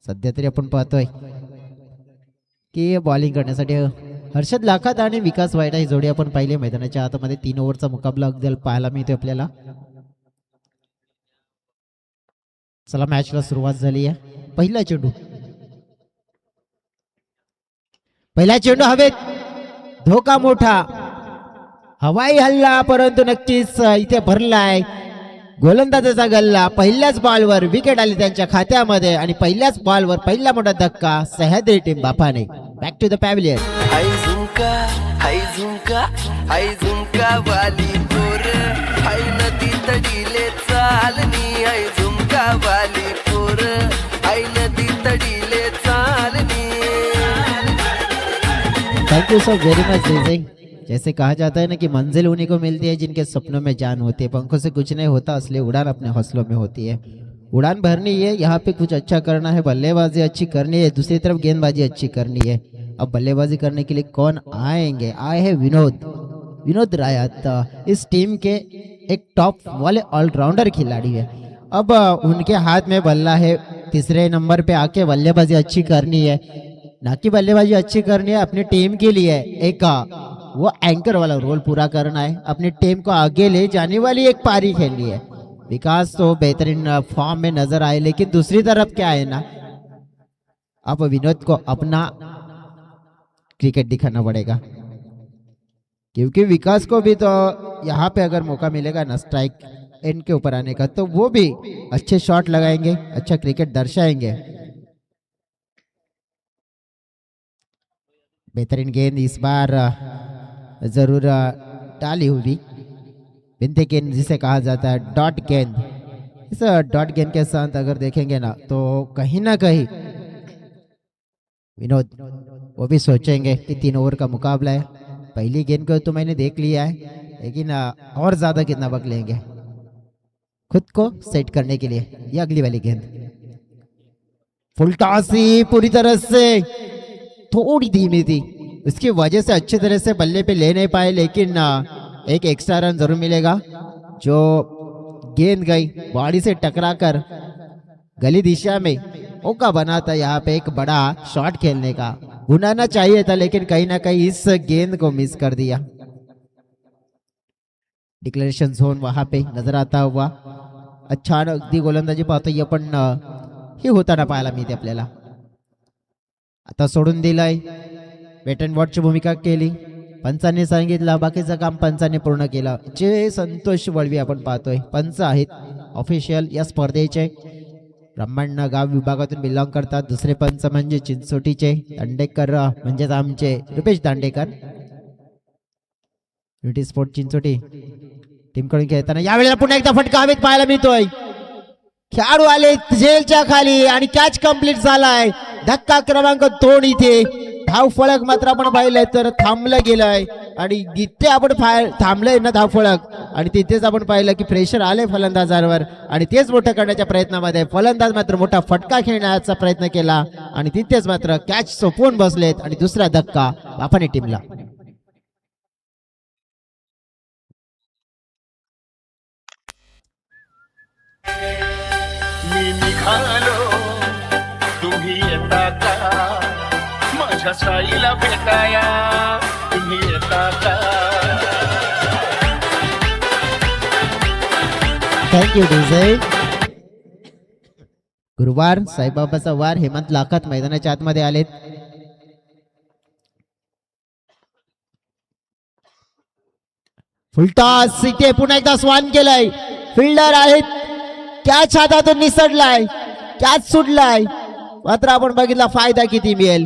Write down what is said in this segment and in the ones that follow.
सध्या तरी आपण पाहतोय की बॉलिंग करण्यासाठी हर्षद लाखात आणि विकास वायडा ही जोडी आपण पाहिली मैदानाच्या आतमध्ये 3 ओव्हरचा मुकाबला अगदी पाहायला मिळतोय आपल्याला. चला मॅचला सुरुवात झाली आहे. पहिला चेंडू हवेत, धोका मोठा, हवाई हल्ला, परंतु नक्कीच इथे भरलाय गोलंदाजाचा गल्ला. पहिल्याच बॉलवर विकेट आली त्यांच्या खात्यामध्ये आणि पहिल्याच बॉलवर पहिला मोठा धक्का. सह्याद्री टीम बापाने. Back to the pavilion. हाय झुमका हाय झुमका हाय झुमका वाली पोर, हाय नदी तडीले चालनी, हाय झुमका वाली पोर, हाय नदी तडीले चालनी. Thank you so very much DJ. जैसे कहा जाता है ना कि मंजिल उन्हीं को मिलती है जिनके सपनों में जान होती है. पंखों से कुछ नहीं होता, असली उड़ान अपने हौसलों में होती है. उड़ान भरनी है, यहाँ पे कुछ अच्छा करना है, बल्लेबाजी अच्छी करनी है, दूसरी तरफ गेंदबाजी अच्छी करनी है. अब बल्लेबाजी करने के लिए कौन आएंगे? आए हैं विनोद रायत. इस टीम के एक टॉप वाले ऑलराउंडर खिलाड़ी है. अब उनके हाथ में बल्ला है. तीसरे नंबर पे आके बल्लेबाजी अच्छी करनी है, ना कि बल्लेबाजी अच्छी करनी है अपनी टीम के लिए. एक वो एंकर वाला रोल पूरा करना है, अपनी टीम को आगे ले जाने वाली एक पारी खेलनी है. विकास तो बेहतरीन फॉर्म में नजर आए, लेकिन दूसरी तरफ क्या है ना, अब विनोद को अपना क्रिकेट दिखाना पड़ेगा, क्योंकि विकास को भी तो यहाँ पे अगर मौका मिलेगा ना स्ट्राइक एंड के ऊपर आने का, तो वो भी अच्छे शॉट लगाएंगे, अच्छा क्रिकेट दर्शाएंगे. बेहतरीन गेंद इस बार जरूर डाली हुई. बिंदे गेंद जिसे कहा जाता है, डॉट गेंद. इस डॉट गेंद के साथ अगर देखेंगे ना तो कहीं ना कहीं विनोद वो भी सोचेंगे कि 3 ओवर का मुकाबला है. पहली गेंद को तो मैंने देख लिया है, लेकिन और ज्यादा कितना वक्त लेंगे खुद को सेट करने के लिए. ये अगली वाली गेंद फुल टॉस ही पूरी तरह से थोड़ी धीमी थी, उसकी वजह से अच्छी तरह से बल्ले पे ले नहीं पाए, लेकिन एक एक्स्ट्रा रन जरूर मिलेगा. जो गेंद गई बॉडी से टकराकर गली दिशा में मौका बना था यहाँ पे एक बड़ा शॉट खेलने का. बुनाना चाहिए था, लेकिन कहीं ना कहीं इस गेंद को मिस कर दिया. डिक्लेरेशन झोन वहां पे नजर आता हुआ. अच्छा अगदी गोलंदाजी पाहतोय पण हे होताना पाहायला मिळते आपल्याला. आता सोडून दिलाय, वेट अँड वॉचची भूमिका केली. पंचांनी सांगितलं, बाकीचं काम पंचांनी पूर्ण केलं. जे संतोष वळवी आपण पाहतोय पंच आहेत ऑफिशियल या स्पर्धेचे. ब्रह्मांड गाव विभागातून बिलॉंग करतात. दुसरे पंच म्हणजे चिंचोटीचे दांडेकर, म्हणजेच आमचे रुपेश दांडेकर. युनिटी स्पोर्ट चिंचोटी टीमकडून खेळताना यावेळेला पुन्हा एकदा फटका हवेत पाहायला मिळतोय. खेळाडू आले झेलच्या खाली आणि कॅच कंप्लीट झालाय. धक्का क्रमांक 2 इथे. धाव फळक मात्र आपण पाहिलंय तर थांबलं गेलंय, आणि जिथे आपण थांबलंय ना धाव फळक, आणि तिथेच आपण पाहिलं की प्रेशर आले फलंदाजांवर, आणि तेच मोठं करण्याच्या प्रयत्नामध्ये फलंदाज मात्र मोठा फटका खेळण्याचा प्रयत्न केला, आणि तिथेच मात्र कॅच सोपवून बसलेत, आणि दुसरा धक्का बापाने टीमला. मी निघालो तुम्ही येता का, माझ्या साईला भेटाया तुम्ही येता का. Thank you DJ. गुरुवार साईबाबाचा वार. हेमंत लाखात मैदानाच्या आतमध्ये आलेत. फुलटॉस इथे पुन्हा एकदा स्वान केलाय. फिल्डर आहेत, कॅच हातातून निसटलाय, कॅच सुटलाय. मात्र आपण बघितला फायदा किती मिळेल.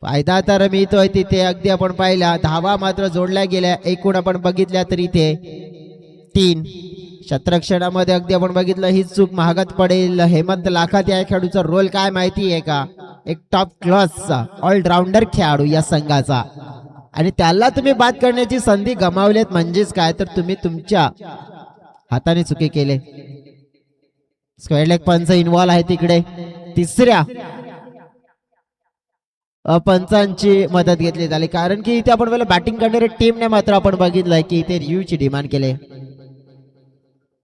फायदा तर मिळतोय तिथे. अगदी आपण पाहिला धावा मात्र जोडल्या गेल्या. एकूण आपण बघितल्या तर इथे 3 शतरक्षणामध्ये अगदी आपण बघितलं ही चूक महागात पडेल. हेमंत लाखात या खेळाडूचा रोल काय माहिती आहे का? एक टॉप क्लासचा ऑलराऊंडर खेळाडू या संघाचा, आणि त्याला तुम्ही बाद करण्याची संधी गमावलीत. म्हणजेच काय तर तुम्ही तुमच्या हाताने चुकी केले. स्क्वेअर लेग पंच इन्व्हॉल्व आहे तिकडे. तिसऱ्या पंचांची मदत घेतली झाली, कारण की इथे आपण बॅटिंग करणाऱ्या टीमने मात्र आपण बघितलंय की इथे रिव्ह्यूची डिमांड केली.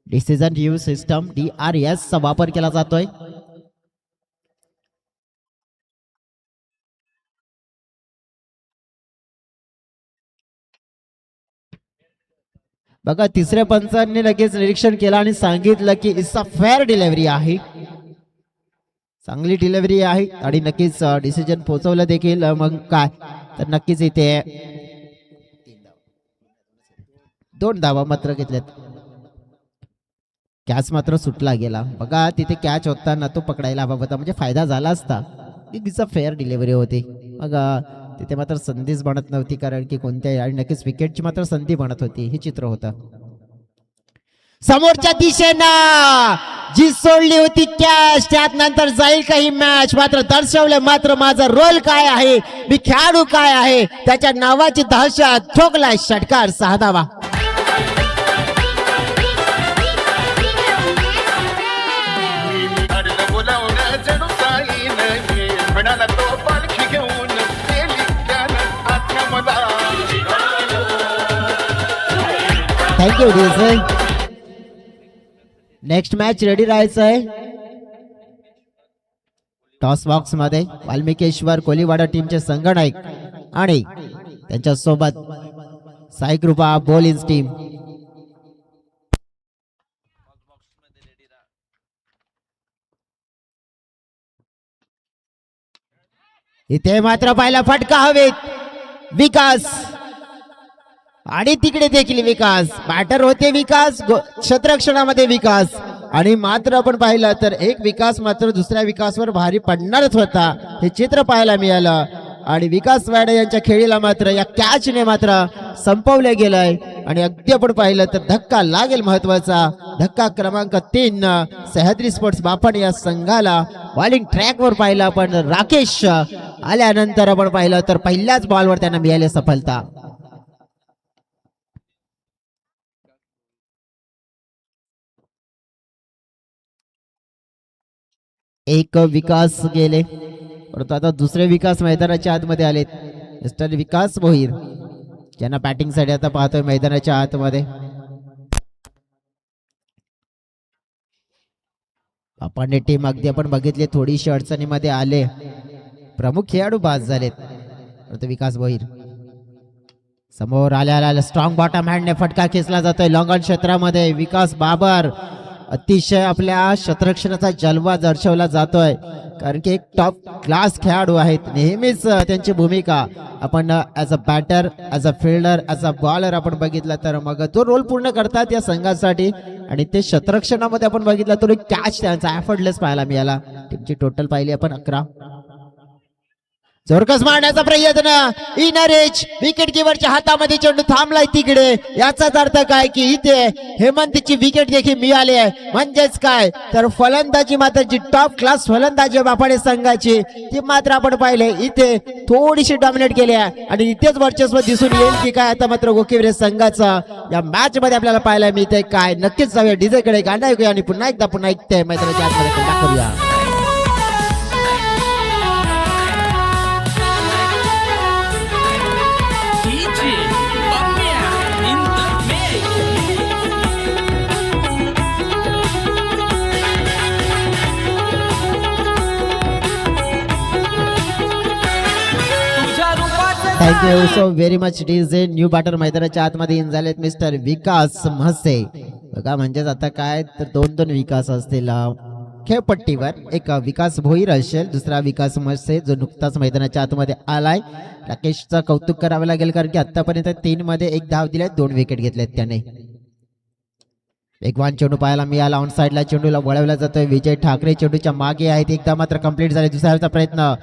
डिसिजन रिव्ह्यू सिस्टम DRS चा वापर केला जातोय. बघा तिसऱ्या पंचांनी लगेच निरीक्षण केलं आणि सांगितलं की इट्स अ फेअर डिलिव्हरी आहे, चांगली डिलिव्हरी आहे आणि नक्कीच डिसिजन पोहोचवलं देखील. मग काय तर नक्कीच इथे 2 धावा मात्र घेतल्यात. कॅच मात्र सुटला गेला. बघा तिथे कॅच होताना तो पकडायला हवा होता, म्हणजे फायदा झाला असता. तिचा फेअर डिलिव्हरी होती. मग तिथे मात्र संधीच बनत नव्हती, कारण की कोणत्याही आणि नक्कीच विकेटची मात्र संधी बनत होती. हे चित्र होतं. समोरच्या दिशेनं जी सोडली होती कॅच, त्यात नंतर जाईल काही मॅच, मात्र दर्शवलं मात्र माझा रोल काय आहे, मी खेळाडू काय आहे, त्याच्या नावाची दहशत. ठोकलाय षटकार, 6 धावा. म्हणाला तो पालखी घेऊन गेली त्यानं आत्म्यामला. Thank you DJ. Next match ready राहायचं आहे. टॉस बॉक्स मध्ये वाल्मिकेश्वर कोलीवाडा टीमचे संगनायक आणि त्यांच्या सोबत साई कृपा बॉलिंग टीम. इथे मात्र पाहिला फटका हवेत, विकास आणि तिकडे देखील विकास. बॅटर होते विकास, क्षेत्ररक्षणामध्ये विकास आणि मात्र आपण पाहिलं तर एक विकास मात्र दुसऱ्या विकासवर भारी पडणारच होता. हे चित्र पाहायला मिळालं आणि विकास वाडे यांच्या खेळीला मात्र या कॅचने मात्र संपवलं गेलंय. आणि अगदी आपण पाहिलं तर धक्का लागेल, महत्वाचा धक्का क्रमांक 3 सह्याद्री स्पोर्ट्स बापण या संघाला. बॉलिंग ट्रॅकवर पाहिलं आपण राकेश आल्यानंतर आपण पाहिलं तर पहिल्याच बॉलवर त्यांना मिळाली सफलता. एक विकास गेले, परंतु आता दुसरे विकास मैदानाच्या आतमध्ये आलेत. मिस्टर विकास भोईर ज्यांना बॅटिंग साठी आता पाहतोय मैदानाच्या आतमध्ये. आपण टीम अगदी आपण बघितले थोडीशी अडचणीमध्ये आले, प्रमुख खेळाडू बाद झालेत. परंतु विकास भोईर समोर आल्या स्ट्रॉंग बॉटम हँडने फटका खेचला जातोय लॉंग ऑन क्षेत्रामध्ये. विकास बाबर अतिशय आपल्या क्षेत्ररक्षणाचा जलवा दर्शवला जातोय, कारण की एक टॉप क्लास खेळाडू आहेत. नेहमीच त्यांची भूमिका आपण as a batter, as a fielder, as a bowler आपण बघितलं तर मग तो रोल पूर्ण करतात या संघासाठी. आणि ते क्षेत्ररक्षणामध्ये आपण बघितलं तर एक कॅच त्यांचा एफर्टलेस पाहायला मिळाला. टीमची टोटल पाहिली आपण 11. जोरकस मारण्याचा प्रयत्न, इनर एज, विकेट किपरच्या हातामध्ये चेंडू थांबलाय तिकडे. याचाच अर्थ काय की इथे हेमंतची विकेट देखील मिळाली आहे. म्हणजेच काय तर फलंदाजी मात्र जी टॉप क्लास फलंदाजी बापाडे संघाची ती मात्र आपण पाहिले इथे थोडीशी डॉमिनेट केली आहे. आणि इथेच वर्चस्व दिसून येईल की काय आता मात्र गोकिवरे संघाचा या मॅच मध्ये आपल्याला पाहायला मिळते काय. नक्कीच जाऊया डीजे कडे, गाणं ऐकूया आणि पुन्हा एकदा ऐकते मैदानाच्या आतमध्ये कंडक्ट करूया. Thank you so very much DJ. New batter मैदानाच्या आतमध्ये इन झालेत मिस्टर विकास म्हसे. बघा म्हणजेच आता काय तर 2 विकास असतील खेळपट्टीवर. एक विकास भोईर असेल, दुसरा विकास म्हसे जो नुकताच मैदानाच्या आतमध्ये आलाय. राकेशचं कौतुक करावं लागेल, कारण की आतापर्यंत 3 मध्ये 1 धाव दिलाय, 2 विकेट घेतलेत त्याने. वेगवान चेंडू पाहायला मिळाला, ऑन साईडला चेंडूला वळवला जातोय. विजय ठाकरे चेंडूच्या मागे आहेत, एकदा मात्र कंप्लीट झाले. दुसऱ्याचा प्रयत्न,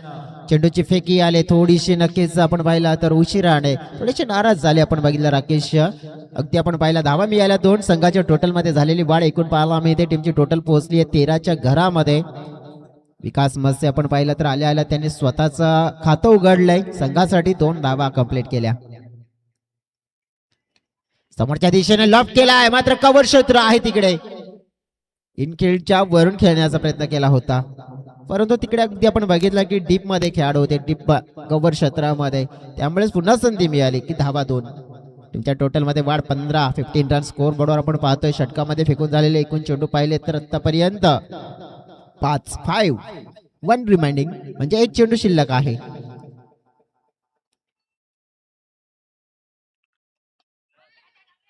चेंडूची फेकी आले थोडीशी, नक्कीच आपण पाहिला तर उशिराने थोडेसे नाराज झाले आपण बघितलं राकेश. अगदी आपण पाहिला धावा मिळाल्या 2. संघाच्या टोटल मध्ये झालेली वाढ एकूण पाहायला मिळते. टीमची टोटल पोहोचली आहे 13च्या घरामध्ये. विकास मत्स्य आपण पाहिलं तर आल्या त्यांनी स्वतःचं खातं उघडलंय संघासाठी. 2 धावा कंप्लीट केल्या. समोरच्या दिशेने लॉफ्ट केलाय, मात्र कव्हर क्षेत्र आहे तिकडे. इनफिल्डच्या वरून खेळण्याचा प्रयत्न केला होता, परंतु तिकडे अगदी आपण बघितलं की डीप मध्ये खेळाडू होते, डीप कव्हर क्षेत्रामध्ये, त्यामुळेच पुन्हा संधी मिळाली की धावा 2. तुमच्या टोटल मध्ये वाढ 15 रन. स्कोर बोर्डवर आपण पाहतोय षटकामध्ये फेकून झालेले एकूण चेंडू पाहिले तर आतापर्यंत 5 1 रिमाइंडिंग, म्हणजे 1 चेंडू शिल्लक आहे.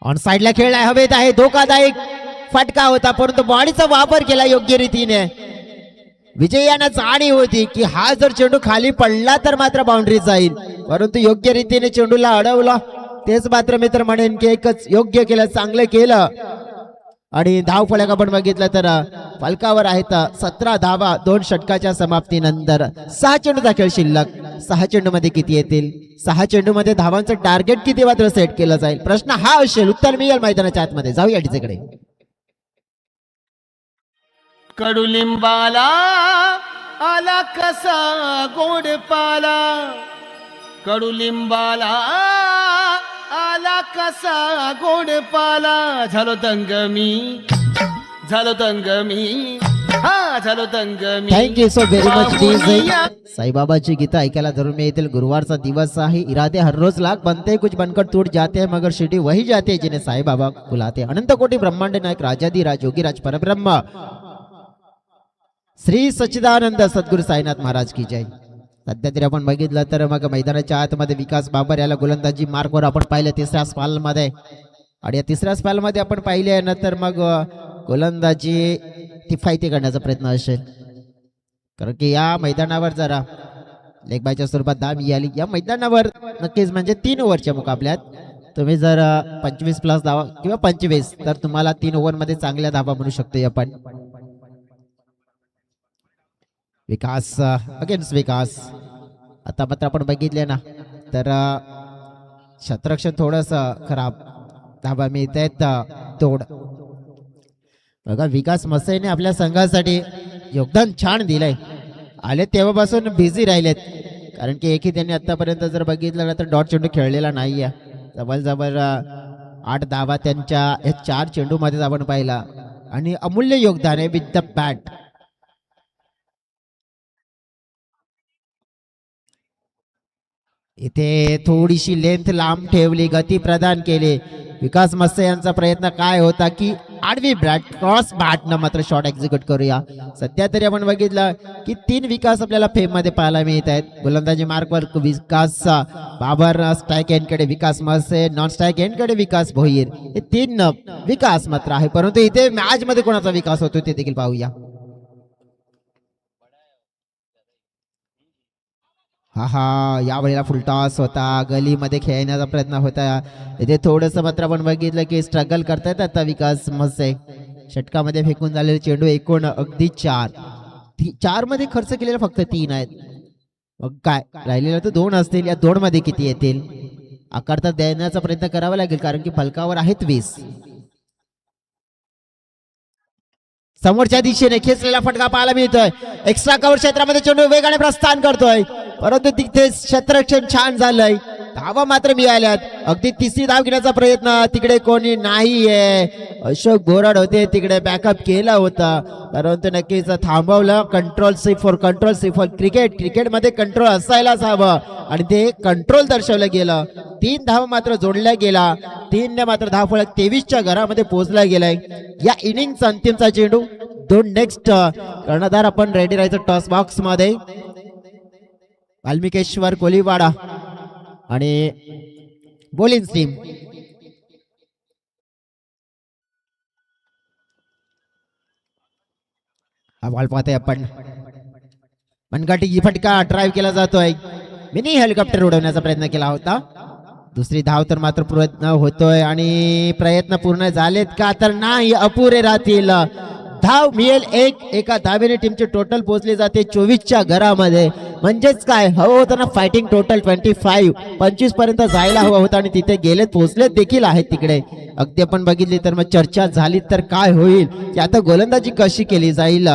ऑन साइडला खेळलाय, हवेत आहे, धोकादायक फटका होता परंतु बॉडीचा वापर केला योग्य रीतीने. विजय यांना जाणीव होती की हा जर चेंडू खाली पडला तर मात्र बाउंड्री जाईल, परंतु योग्य रीतीने चेंडूला अडवला. तेच मात्र मित्र म्हणेन की एकच योग्य केलं, चांगलं केलं. आणि धाव फलक आपण बघितलं तर फलकावर आहेत 17 धावा 2 षटकाच्या समाप्तीनंतर. 6 चेंडूचा खेळ शिल्लक. 6 चेंडू मध्ये किती येतील, 6 चेंडू मध्ये धावांचं टार्गेट किती मात्र सेट केलं जाईल, प्रश्न हा असेल. उत्तर मिळेल मैदानाच्या आतमध्ये. जाऊया टीचेकडे. कडुलिंबाला आला कसा गोड पाला, कडुलिंबाला आला कसा गोड पाला. झालो तंग मी, झालो तंग मी, हा झालो तंग मी. Thank you so very much DJ. साईबाबाची गीता ऐकायला जरूर मिळतील. गुरुवारचा दिवस आहे. इरादे हर रोज लाख बनते, कुछ बनकर टूट जाते हैं, मगर शिटी वही जाते हैं जिन्हें साई बाबा बुलाते. अनंत कोटी ब्रह्मांड नायक राजाधिराज योगीराज परब्रह्म श्री सच्चिदानंद सद्गुरु साईनाथ महाराज की जय. सध्या तरी आपण बघितलं तर मग मैदानाच्या आतमध्ये विकास बाबर याला गोलंदाजी मार्कवर आपण पाहिलं तिसऱ्या स्पॅलमध्ये. आणि या तिसऱ्या स्पॅलमध्ये आपण पाहिले नंतर मग गोलंदाजी किफायती करण्याचा प्रयत्न असेल, कारण की या मैदानावर जरा लेगबायच्या स्वरूपात धाव मिळाली. या मैदानावर नक्कीच म्हणजे 3 ओव्हरच्या मुकाबल्यात तुम्ही जर 25+ धावा किंवा 25 तर तुम्हाला 3 ओव्हरमध्ये चांगल्या धावा म्हणू शकतो आपण. विकास अगेन्स्ट विकास. आता मात्र आपण बघितले ना तर क्षेत्ररक्षण थोडस खराब, धाबा मिळत आहेत तोड. बघा विकास मसेने आपल्या संघासाठी योगदान छान दिलंय. आले तेव्हापासून बिझी राहिलेत, कारण की एकही त्यांनी आतापर्यंत जर बघितलं ना तर डॉट चेंडू खेळलेला नाहीये. जवळजवळ 8 धावा त्यांच्या या 4 चेंडू मध्ये आपण पाहिला आणि अमूल्य योगदान आहे विथ द बॅट. इथे थोडीशी लेंथ लांब ठेवली, गती प्रदान केली. विकास मस्से यांचा प्रयत्न काय होता की आडवी बॅट क्रॉस बॅटनं मात्र शॉट एक्झिक्यूट करूया. सध्या तरी आपण बघितलं की 3 विकास आपल्याला फेम मध्ये पाहायला मिळत आहेत. गोलंदाजी मार्कवर विकास बाबर, स्ट्राईक एंडकडे विकास मस्से, नॉन स्ट्राईक एंडकडे विकास भोईर. हे 3 विकास मात्र आहे, परंतु इथे मॅच मध्ये कोणाचा विकास होतो ते देखील पाहूया. हा यावेळेला फुलटॉस होता, गलीमध्ये खेळण्याचा प्रयत्न होता. इथे थोडंसं मात्र आपण बघितलं की स्ट्रगल करतायत आता विकास मस्से. षटकामध्ये फेकून झालेले चेंडू एकूण अगदी 4 मध्ये खर्च केलेले फक्त 3 आहेत. मग काय राहिलेलं तर 2 असतील. या 2 मध्ये किती येतील, आकार तर देण्याचा प्रयत्न करावा लागेल, कारण की फलकावर आहेत 20. समोरच्या दिशेने खेचलेला फटका पाहायला मिळतोय. एक्स्ट्रा कव्हर क्षेत्रामध्ये चेंडू वेगाने प्रस्थान करतोय, परंतु तिथे क्षेत्ररक्षण छान झालंय. धावा मात्र मिळाल्यात. अगदी 3री धाव घेण्याचा प्रयत्न, तिकडे कोणी नाहीये. अशोक बोराड होते, तिकडे बॅकअप केला होता, परंतु नक्कीच थांबवलं. कंट्रोल सी फॉर क्रिकेटमध्ये कंट्रोल असायलाच हवं आणि ते कंट्रोल दर्शवलं गेलं. 3 धावा मात्र जोडल्या गेला. 3 ने मात्र धावफलक 23च्या घरामध्ये पोहोचला गेलाय. या इनिंगचा अंतिमचा चेंडू 2 नेक्स्ट कर्णधार आपण रेडी राहायचं टॉस बॉक्स मध्ये. वाल्मिकेश्वर कोलीवाडा आणि बॉलिंग टीम. हा बॉल पाहतोय आपण. मनगटी फटका ड्राईव्ह केला जातोय. मिनी हेलिकॉप्टर उडवण्याचा प्रयत्न केला होता. 2री धाव तर मात्र प्रयत्न होतोय आणि प्रयत्न पूर्ण झालेत का तर नाही, अपुरे राहतील. धाव मिळेल 1. एका धावेने टीमचे टोटल पोहोचले जाते 24च्या घरामध्ये. म्हणजेच काय हवं होतं ना फायटिंग टोटल 25 पर्यंत जायला हवं होतं आणि तिथे गेलेत, पोहोचलेत देखील आहेत तिकडे. अगदी आपण बघितली तर मग चर्चा झाली तर काय होईल की आता गोलंदाजी कशी केली जाईल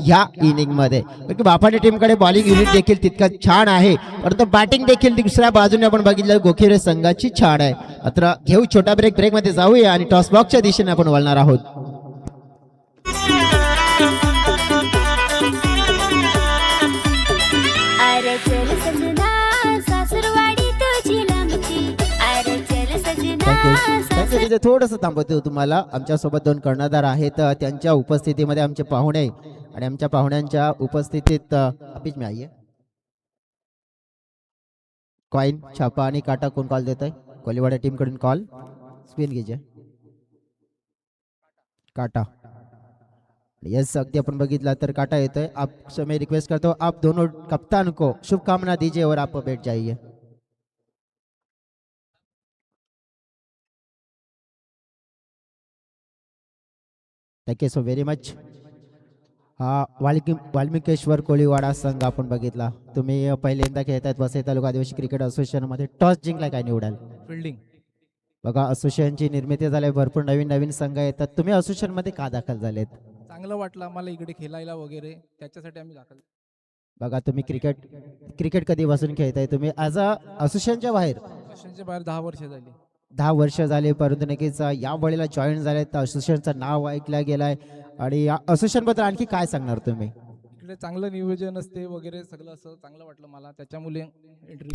या इनिंग मध्ये. बाफाने टीमकडे बॉलिंग युनिट देखील तितकं छान आहे, परंतु बॅटिंग देखील दुसऱ्या बाजूने आपण बघितलं गोखिरे संघाची छान आहे. मात्र घेऊ छोटा ब्रेक मध्ये जाऊया आणि टॉस बॉक्सच्या दिशेने आपण वळणार आहोत. तिथे थोडंसं थांबवतो तुम्हाला. आमच्या सोबत 2 कर्णधार आहेत, त्यांच्या उपस्थितीमध्ये आमचे पाहुणे आणि आमच्या पाहुण्यांच्या उपस्थितीत अपिच मी आइए. कॉइन छापा आणि काटा कोण कॉल देत आहे? कोलीवाडा टीम कडून कॉल स्पिन कीजिए. काटा. यस, अगदी आपण बघितला तर काटा येतोय. आपसे मैं रिक्वेस्ट करता हूँ आप दोनों कप्तान को शुभकामना दीजिए और आप बैठ जाइए. Thank you so very much. हा वाल्मिकेश्वर कोळीवाडा संघ आपण बघितला. तुम्ही पहिल्यांदा खेळतायत वसई तालुका आदिवासी क्रिकेट असोसिएशन मध्ये. टॉस जिंकला, काय निवडाल? फिल्डिंग. बघा, असोसिएशनची निर्मिती झाली, भरपूर नवीन नवीन संघ येतात. तुम्ही असोसिएशन मध्ये का दाखल झालेत? चांगलं वाटलं आम्हाला इकडे खेळायला वगैरे, त्याच्यासाठी आम्ही दाखल. बघा, तुम्ही क्रिकेट कधीपासून खेळताय? तुम्ही ॲज अ असोसिएशनच्या बाहेर? असोसिएशनच्या बाहेर 10 वर्ष झाली. 10 वर्ष झाले, परंतु नक्कीच या वेळेला जॉईन झाले तर असोसिएशनचं नाव ऐकलं गेलंय. आणि या असोसिएशन बद्दल आणखी काय सांगणार तुम्ही? इकडे चांगलं नियोजन असते वगैरे, सगळं असं चांगलं वाटलं मला, त्याच्यामुळे एंट्री.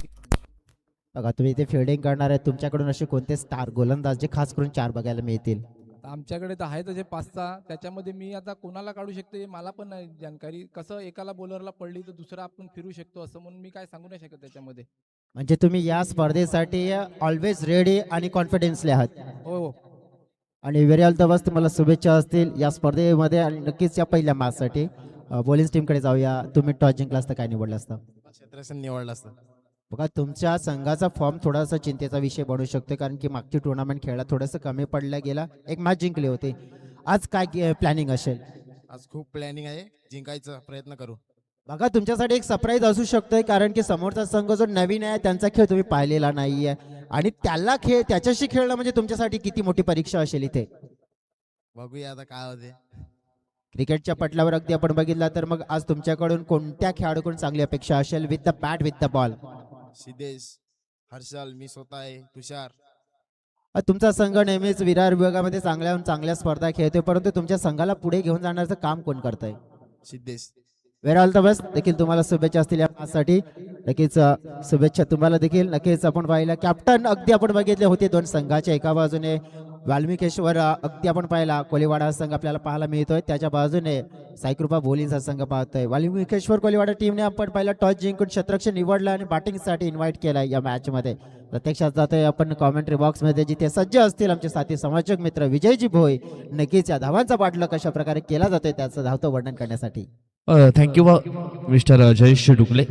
बघा, तुम्ही इथे फिल्डिंग करणार आहे. तुमच्याकडून असे कोणते स्टार गोलंदाज जे खास करून 4 बघायला मिळतील? आमच्याकडे तर आहेत असे 5-6, त्याच्यामध्ये मी आता कोणाला काढू शकतो हे मला पण नाही जानकारी. कसं एकाला बॉलरला पडली तर दुसरा आपण फिरू शकतो, असं म्हणून मी काय सांगू नाही शकत त्याच्यामध्ये. म्हणजे तुम्ही या स्पर्धेसाठी ऑलवेज रेडी आणि कॉन्फिडन्सली आहात. हो. आणि व्हेरी ऑल द बेस्ट, तुम्हाला शुभेच्छा असतील या स्पर्धेमध्ये. आणि नक्कीच या पहिल्या मॅचसाठी बॉलिंग टीमकडे जाऊया. तुम्ही टॉस जिंकला असता, काय निवडलं असतं? क्षेत्रसेन निवडलं असतं. बघा, तुमच्या संघाचा फॉर्म थोडासा चिंतेचा विषय बनू शकतो, कारण की मागची टुर्नामेंट खेळला थोडंसं कमी पडलं गेला. एक मॅच जिंकली होती. आज काय प्लॅनिंग असेल? आज खूप प्लॅनिंग आहे, जिंकायचा प्रयत्न करू. बघा, तुमच्यासाठी एक सरप्राईज असू शकतोय, कारण की समोरचा संघ जो नवीन आहे त्यांचा खेळ तुम्ही पाहिलेला नाहीये. आणि त्याच्याशी खेळणं म्हणजे तुमच्यासाठी किती मोठी परीक्षा असेल इथे. बघूया आता काय होते. क्रिकेटच्या पटलावर अगदी आपण बघितलं तर मग आज तुमच्याकडून कोणत्या खेळाडूकडून चांगली अपेक्षा असेल? With the bat, with the ball. Siddhesh, Harshal, मी स्वतः आहे, तुषार. तुमचा संघ नेहमीच विरार विभागामध्ये चांगल्या स्पर्धा खेळतोय, परंतु तुमच्या संघाला पुढे घेऊन जाण्याचं काम कोण करतंय? Siddhesh. Very all the best. देखील तुम्हाला शुभेच्छा असतील या मॅचसाठी. नक्कीच शुभेच्छा तुम्हाला देखील. नक्कीच आपण पाहिलं कॅप्टन अगदी आपण बघितले होते 2 संघाच्या. एका बाजूने वाल्मिकेश्वर अगदी आपण पाहिला कोळीवाडा संघ आपल्याला पाहायला मिळतोय, त्याच्या बाजूने साईकृपा बोलींचा संघ पाहतोय. वाल्मिकेश्वर कोळीवाडा टीमने आपण पहिला टॉस जिंकून क्षेत्ररक्षण निवडलं आणि बॅटिंगसाठी इन्व्हाइट केलं या मॅच मध्ये. प्रत्यक्षात जातोय आपण कॉमेंट्री बॉक्स मध्ये, जिथे सज्ज असतील आमचे साथी समाजक मित्र विजयजी भोई. नक्कीच या धावांचा पाठलाग कशा प्रकारे केला जातोय त्याचं धावतं वर्णन करण्यासाठी. Thank you mister Jayesh डुकले.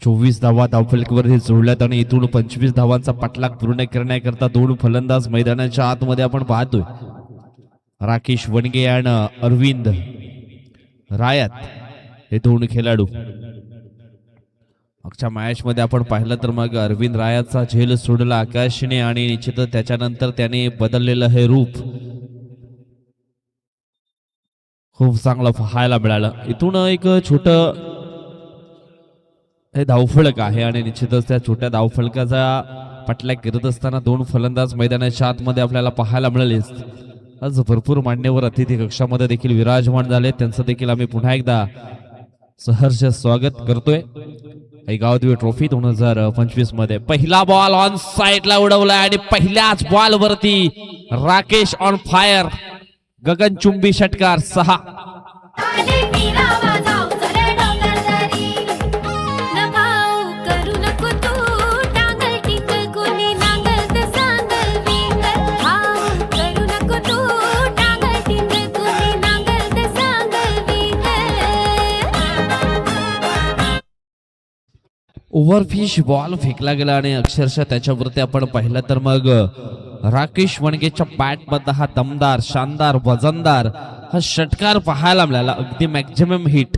24 धावा धावफलकावरती जोडल्यात आणि इथून 25 धावांचा पाठलाग पूर्ण करण्याकरता 2 फलंदाज मैदानाच्या आतमध्ये आपण पाहतोय. राकेश वणगे आणि अरविंद रायत हे 2 खेळाडू. मागच्या मॅच मध्ये आपण पाहिलं तर मग अरविंद रायतचा झेल सोडला आकाशने आणि निश्चितच त्याच्यानंतर त्याने बदललेलं हे रूप खूप चांगलं पाहायला मिळालं. इथून एक छोट हे धावफलक आहे आणि निश्चितच त्या छोट्या धावफलकाचा पाठलाग करत असताना 2 फलंदाज मैदानाच्या आतमध्ये आपल्याला पाहायला मिळाले. आज भरपूर मान्यवर अतिथी कक्षामध्ये देखील विराजमान झाले, त्यांचं देखील आम्ही पुन्हा एकदा सहर्ष स्वागत करतोय. गावदेवी ट्रॉफी 2025 मध्ये पहिला बॉल ऑन साइडला उडवला आणि पहिल्याच बॉल वरती राकेश ऑन फायर. गगनचुंबी षटकार 6. ओव्हरफिश बॉल फेकला गेला आणि अक्षरशः त्याच्यावरती आपण पाहिलं तर मग राकेश वणगेच्या बॅट मध्ये हा दमदार, शानदार, वजनदार हा षटकार पाहायला मिळाला. अगदी मॅक्झिमम हिट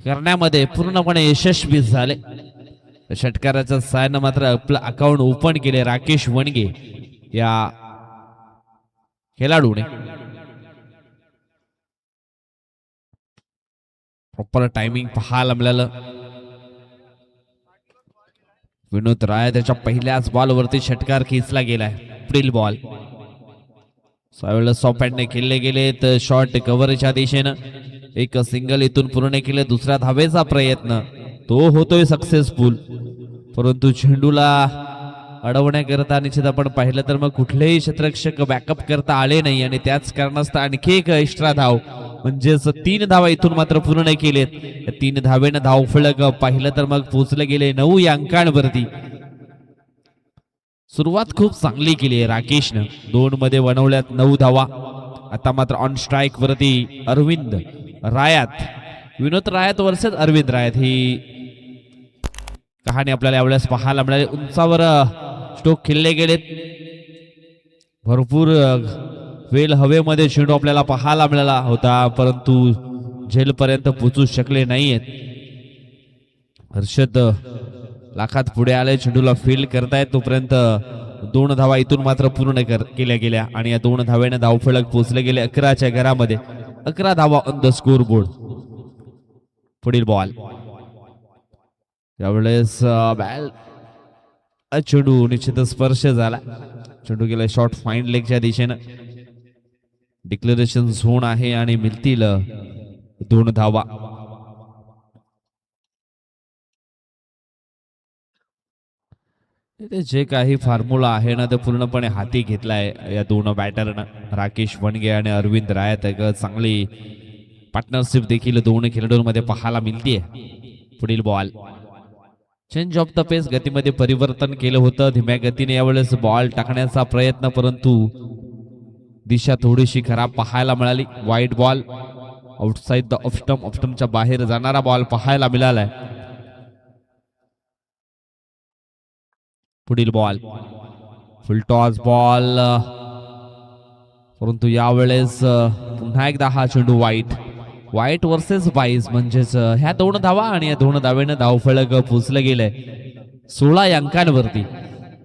करण्यामध्ये पूर्णपणे यशस्वी झाले. षटकाराच्या साहाय्याने मात्र आपलं अकाउंट ओपन केले राकेश वणगे या खेळाडूने. प्रॉपर टायमिंग पाहायला मिळालं. विनोद राय त्याच्या पहिल्याच बॉलवरती षटकार खेचला गेलाय. पुढील बॉल सॉफ्ट हँडने खेळले गेले तर शॉर्ट कव्हरच्या दिशेनं एक सिंगल इथून पूर्ण केले. दुसऱ्या धावेचा प्रयत्न तो होतोय सक्सेसफुल, परंतु चेंडूला अडवण्याकरता निश्चित आपण पाहिलं तर मग कुठलेही क्षेत्ररक्षक बॅकअप करता आले नाही आणि त्याच कारणास्तव आणखी एक एक्स्ट्रा धाव म्हणजेच 3 धावा इथून मात्र पूर्ण केलेत. 3 धावेनं धावफलक पाहिलं तर मग पोहोचले गेले 9 या अंकांवरती. सुरुवात खूप चांगली केली आहे राकेशनं. 2 मध्ये बनवल्यात 9 धावा. आता मात्र ऑन स्ट्राईक वरती अरविंद रायात, विनोद रायात वर्सेस अरविंद रायात ही कहाणी आपल्याला यावेळेस पाहायला मिळाली. उंचावर स्ट्रोक खेळले गेलेत. भरपूर वेल हवेमध्ये चेंडू आपल्याला पाहायला मिळाला होता, परंतु झेलपर्यंत पोहोचू शकले नाहीयेत. हर्षद लाखात पुढे आले, चेंडूला फील्ड करतायत. तोपर्यंत 2 धावा इथून मात्र पूर्ण केल्या गेल्या आणि या 2 धाव्याने धावफलक पोहोचले गेले 11च्या घरामध्ये. 11 धावा ऑन द स्कोर बोर्ड. पुढील बॉल यावेळेस चेंडू निश्चितच स्पर्श झाला. चेंडू गेला शॉर्ट फाईन लेगच्या दिशेनं. डिक्लेरेशन झोन आहे आणि मिळतील 2 धावा. जे काही फॉर्म्युला आहे ना ते पूर्णपणे हाती घेतलाय या 2 बॅटरनं. राकेश वणगे आणि अरविंद रायत एक चांगली पार्टनरशिप देखील 2 खेळाडूंमध्ये पाहायला मिळते. पुढील बॉल चेंज ऑफ द पेस, गतीमध्ये परिवर्तन केलं होतं. धीम्या गतीने यावेळेस बॉल टाकण्याचा प्रयत्न, परंतु दिशा थोडीशी खराब पाहायला मिळाली. वाईट बॉल आउटसाइड द ऑफस्टम, ऑफस्टमच्या बाहेर जाणारा बॉल पाहायला मिळालाय. पुढील बॉल फुल टॉस बॉल, परंतु यावेळेस पुन्हा एकदा हा चेंडू वाईट वर्सेस 22, म्हणजेच ह्या 2 धावा आणि या 2 धावेनं धावफलक पोचलं गेलंय 16 अंकांवरती.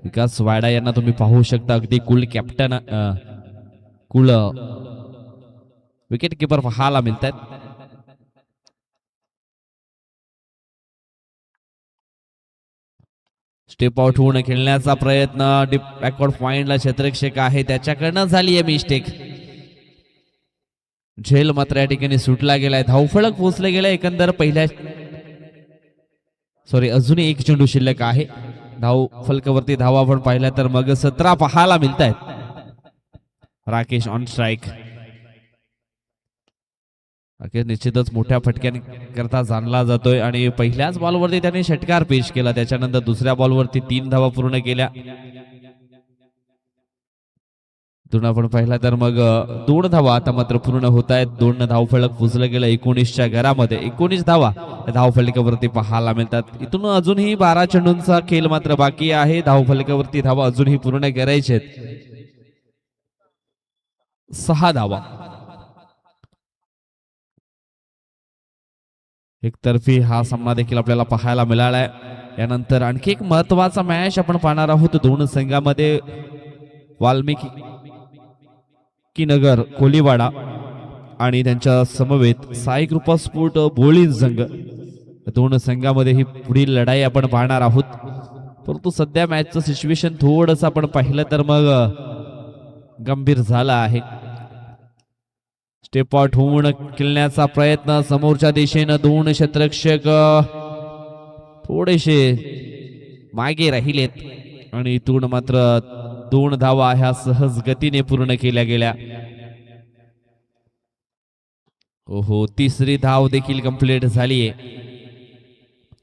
विकास वाडा यांना तुम्ही पाहू शकता, अगदी कुल कॅप्टन, कुल विकेट किपर पाहायला मिळतात. स्टेप आउट होऊन खेळण्याचा प्रयत्न, डीप बॅकवर्ड पॉइंटला क्षेत्ररक्षक आहे त्याच्याकडनं झाली आहे मिस्टेक. झेल मात्र या ठिकाणी सुटला गेलाय. धावफलक पोहोचले गेलाय एकंदर अजूनही 1 चेंडू शिल्लक आहे. धाव फलकावरती धावा आपण पाहिल्या तर मग 17 पाहायला मिळत आहेत. Rakesh on strike. राकेश निश्चितच मोठ्या फटक्याने करता जाणला जातोय आणि पहिल्याच बॉलवरती त्याने षटकार पेश केला. त्याच्यानंतर दुसऱ्या बॉलवरती 3 धावा पूर्ण केल्या. दोन आपण पाहिला तर मग 2 धावा आता मात्र पूर्ण होत आहेत. 2 धावफलक पोचलं गेलं 19च्या घरामध्ये. 19 धावा धावफलकावरती पाहायला मिळतात. इथून अजूनही 12 चेंडूंचा खेळ मात्र बाकी आहे. धावफलकावरती धावा अजूनही पूर्ण करायचे आहेत. 6 धावा. एकतर्फी हा सामना देखील आपल्याला पाहायला मिळालाय. यानंतर आणखी एक महत्वाचा मॅच आपण पाहणार आहोत. 2 संघामध्ये वाल्मिकी नगर कोलीवाडा आणि त्यांच्या समवेत साई कृपा स्पोर्ट बोळीन संघ. 2 संघामध्ये ही पुढील लढाई आपण पाहणार आहोत. परंतु सध्या मॅचचं सिच्युएशन थोडंसं आपण पाहिलं तर मग गंभीर झाला आहे. स्टेप आउट होऊन खेळण्याचा प्रयत्न समोरच्या दिशेनं 2 क्षेत्ररक्षक थोडेसे मागे राहिलेत आणि इथून मात्र 2 धावा ह्या सहज गतीने पूर्ण केल्या गेल्या. ओहो, 3री धाव देखील कंप्लीट झालीये.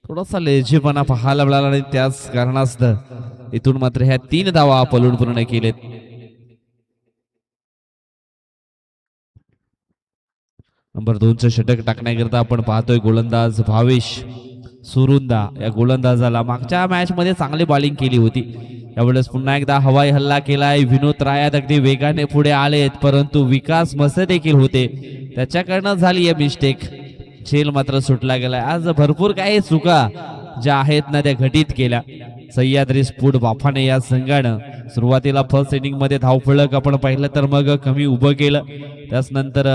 थोडासा लेजीपणा पाहायला मिळाला आणि त्याच कारणास्तव इथून मात्र ह्या 3 धावा पलून पूर्ण केलेत. नंबर 2चं षटक टाकण्याकरता आपण पाहतोय गोलंदाज भावेश सुरुंदा. या गोलंदाजाला मागच्या मॅच मध्ये चांगली बॉलिंग केली होती. यावेळेस पुन्हा एकदा हवाई हल्ला केलाय. विनोद रायात अगदी वेगाने पुढे आलेत, परंतु विकास मसे देखील होते त्याच्याकडनं झाली आहे मिस्टेक. झेल मात्र सुटला गेलाय. आज भरपूर काही चुका ज्या आहेत ना त्या घटित केल्या. सह्याद्री स्फोट बाफाने या संघानं सुरुवातीला फर्स्ट इनिंग मध्ये धावफलक आपण पाहिलं तर मग कमी उभं केलं. त्यानंतर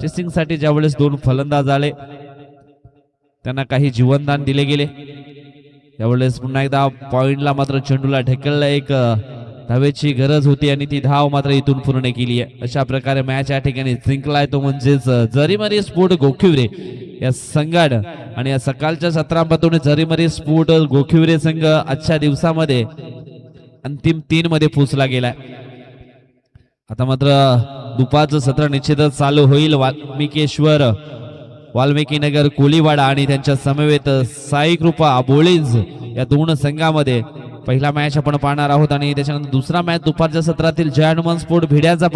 चेसिंग साठी ज्यावेळेस 2 फलंदाज आले त्यांना काही जीवनदान दिले गेले. यावेळेस पुन्हा एकदा पॉइंटला मात्र चेंडूला ढकललं. एक धावेची गरज होती आणि ती धाव मात्र इथून पूर्ण केली आहे. अशा प्रकारे मॅच या ठिकाणी जिंकलाय तो म्हणजेच जरीमरी स्पोर्ट गोखिवरे या संघानं. आणि या सकाळच्या सत्रामधून जरीमरी स्पोर्ट गोखिवरे संघ आजच्या दिवसामध्ये अंतिम 3 मध्ये पोहोचला गेलाय. आता मात्र दुपारचं सत्र निश्चितच चालू होईल. वाल्मिकी नगर कोलीवाडा आणि त्यांच्या समवेत साई कृपा बोळींज या 2 संघामध्ये पहिला मॅच आपण पाहणार आहोत आणि त्याच्यानंतर दुसरा मॅच दुपारच्या सत्रातील जय हनुमान स्पोर्ट भिड्याचा